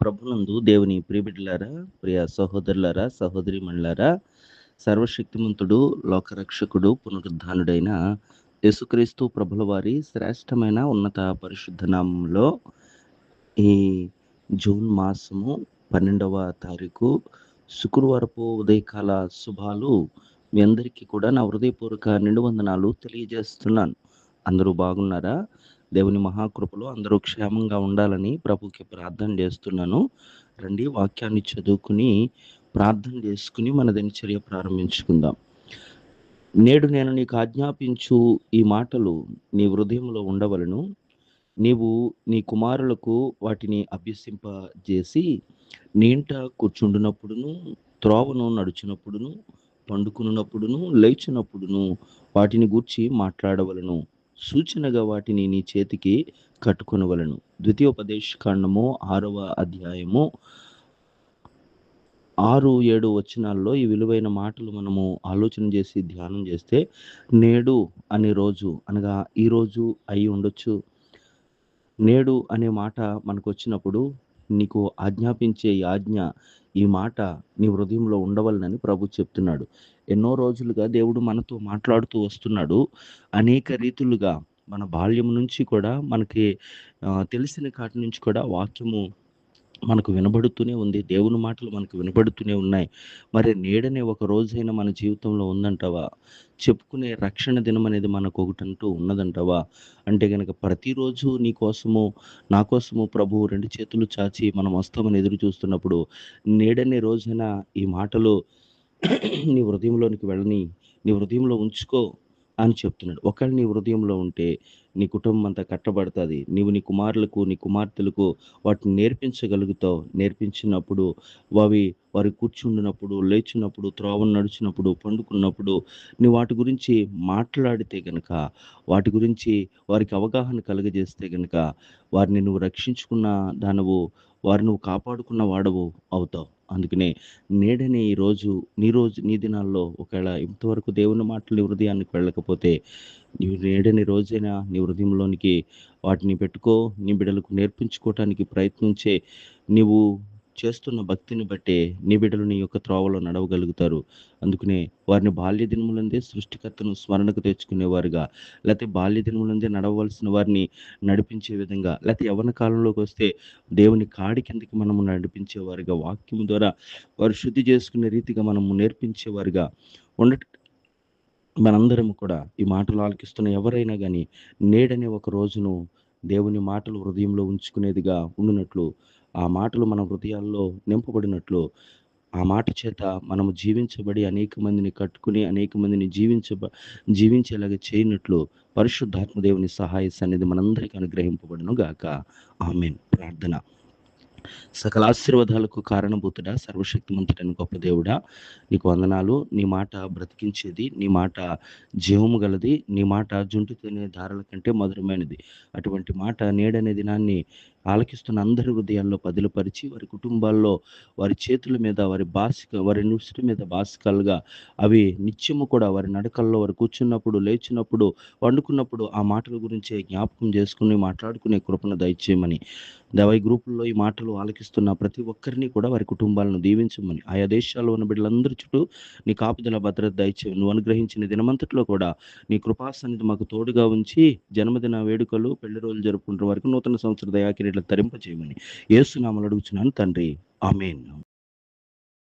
ప్రభునందు దేవుని ప్రియబిడ్డలారా, ప్రియ సహోదరులారా, సహోదరీమణులారా, సర్వశక్తిమంతుడు, లోకరక్షకుడు, పునరుద్ధానుడైన యేసుక్రీస్తు ప్రభుల వారి శ్రేష్టమైన ఉన్నత పరిశుద్ధ నామంలో ఈ జూన్ మాసము 12వ తారీఖు శుక్రవారపు ఉదయకాల శుభాలు మీ అందరికీ కూడా నా హృదయపూర్వక నిండు వందనాలు తెలియజేస్తున్నాను. అందరూ బాగున్నారా? దేవుని మహాకృపలో అందరూ క్షేమంగా ఉండాలని ప్రభుకి ప్రార్థన చేస్తున్నాను. రండి వాక్యాన్ని చదువుకుని ప్రార్థన చేసుకుని మన దినచర్య ప్రారంభించుకుందాం. నేడు నేను నీకు ఆజ్ఞాపించు ఈ మాటలు నీ హృదయంలో ఉండవలను. నీవు నీ కుమారులకు వాటిని అభ్యసింపజేసి నీ ఇంట కూర్చుండునప్పుడును, త్రోవను నడుచునప్పుడును, పండుకున్నప్పుడును, లేచినప్పుడును వాటిని గూర్చి మాట్లాడవలను. సూచనగా వాటిని నీ చేతికి కట్టుకొనవలను. ద్వితీయోపదేశకాండము 6వ అధ్యాయము 6-7 వచనాల్లో ఈ విలువైన మాటలు మనము ఆలోచన చేసి ధ్యానం చేస్తే, నేడు అనే రోజు అనగా ఈ రోజు అయి ఉండొచ్చు. నేడు అనే మాట మనకు వచ్చినప్పుడు నీకు ఆజ్ఞాపించే ఈ ఆజ్ఞ, ఈ మాట నీ హృదయంలో ఉండవలనని ప్రభు చెప్తున్నాడు. ఎన్నో రోజులుగా దేవుడు మనతో మాట్లాడుతూ వస్తున్నాడు. అనేక రీతులుగా మన బాల్యం నుంచి కూడా మనకి తెలిసిన కాటి నుంచి కూడా వాక్యము మనకు వినబడుతూనే ఉంది. దేవుని మాటలు మనకు వినబడుతూనే ఉన్నాయి. మరి నేడనే ఒక రోజైనా మన జీవితంలో ఉందంటావా? చెప్పుకునే రక్షణ దినం అనేది మనకు ఒకటంటూ ఉన్నదంటావా? అంటే గనక ప్రతిరోజు నీ కోసము, నా కోసము ప్రభువు 2 చేతులు చాచి మనం వస్తామని ఎదురు చూస్తున్నప్పుడు, నేడనే రోజైనా ఈ మాటలు నీ హృదయంలోనికి వెళ్ళని, నీ హృదయంలో ఉంచుకో అని చెప్తున్నాడు. ఒకవేళ నీ హృదయంలో ఉంటే నీ కుటుంబం అంతా కట్టబడుతుంది. నీవు నీ కుమారులకు, నీ కుమార్తెలకు వాటిని నేర్పించగలుగుతావు. నేర్పించినప్పుడు వారు కూర్చుండినప్పుడు, లేచినప్పుడు, త్రోవను నడిచినప్పుడు, పండుకున్నప్పుడు నువ్వు వాటి గురించి మాట్లాడితే గనక, వాటి గురించి వారికి అవగాహన కలుగజేస్తే గనక, వారిని నువ్వు రక్షించుకున్న దానవు, వారిని నువ్వు కాపాడుకున్న వాడవు అవుతావు. అందుకనే నేడనే నీ దినాల్లో ఒకవేళ ఇంతవరకు దేవుని మాటలు నీ హృదయానికి వెళ్ళకపోతే, నీవు నేడని రోజైనా నీ హృదయంలోనికి వాటిని పెట్టుకో. నీ బిడ్డలకు నేర్పించుకోవటానికి ప్రయత్నించే. నీవు చేస్తున్న భక్తిని బట్టే నీ బిడ్డలు నీ యొక్క త్రోవలో నడవగలుగుతారు. అందుకనే వారిని బాల్య దినములందే సృష్టికర్తను స్మరణకు తెచ్చుకునేవారుగా, లేకపోతే బాల్య దినములందే నడవలసిన వారిని నడిపించే విధంగా, లేకపోతే యవ్వన కాలంలోకి వస్తే దేవుని కాడి కిందకి మనము నడిపించేవారుగా, వాక్యం ద్వారా వారు శుద్ధి చేసుకునే రీతిగా మనము నేర్పించేవారుగా ఉండట. మనందరము కూడా ఈ మాటలు ఆలకిస్తున్న ఎవరైనా కానీ నేడనే ఒక రోజును దేవుని మాటలు హృదయంలో ఉంచుకునేదిగా ఉండునట్లు, ఆ మాటలు మన హృదయాల్లో నింపబడినట్లు, ఆ మాట చేత మనము జీవించబడి అనేక మందిని కట్టుకుని అనేక మందిని జీవించేలాగా చేయనట్లు పరిశుద్ధాత్మ దేవుని సహాయ సన్నిధి మనందరికీ అనుగ్రహింపబడును గాక. ఆమేన్. ప్రార్థన. సకల ఆశీర్వాదాలకు కారణభూతుడా, సర్వశక్తిమంతుడైన గొప్ప దేవుడా, నీకు వందనాలు. నీ మాట బ్రతికించేది, నీ మాట జీవము గలది, నీ మాట జుంటు తినే దారుల కంటే మధురమైనది. అటువంటి మాట నేడనే దినాన్ని ఆలకిస్తున్న అందరి హృదయాల్లో పదిలపరిచి, వారి కుటుంబాల్లో, వారి చేతుల మీద, వారి నుసుటి మీద బాసికాలుగా అవి నిత్యము కూడా వారి నడకల్లో, వారు కూర్చున్నప్పుడు, లేచినప్పుడు, వండుకున్నప్పుడు ఆ మాటల గురించే జ్ఞాపకం చేసుకుని మాట్లాడుకునే కృపను దయచేయమని, దవై గ్రూపుల్లో ఈ మాటలు ఆలకిస్తున్న ప్రతి ఒక్కరిని కూడా వారి కుటుంబాలను దీవించమని, ఆయా దేశాల్లో ఉన్న బిడ్డలందరి చుట్టూ నీ కాపుదల భద్రత దయచేయమని, నువ్వు అనుగ్రహించిన దినమంతట్లో కూడా నీ కృపాసన్నిధి మాకు తోడుగా ఉంచి, జన్మదిన వేడుకలు, పెళ్లి రోజులు జరుపుకుంటున్న వరకు నూతన సంవత్సర దయాకిరీట్లను తరింపచేయమని యేసు నామములో అడుగుచున్నాను తండ్రి. ఆమేన్.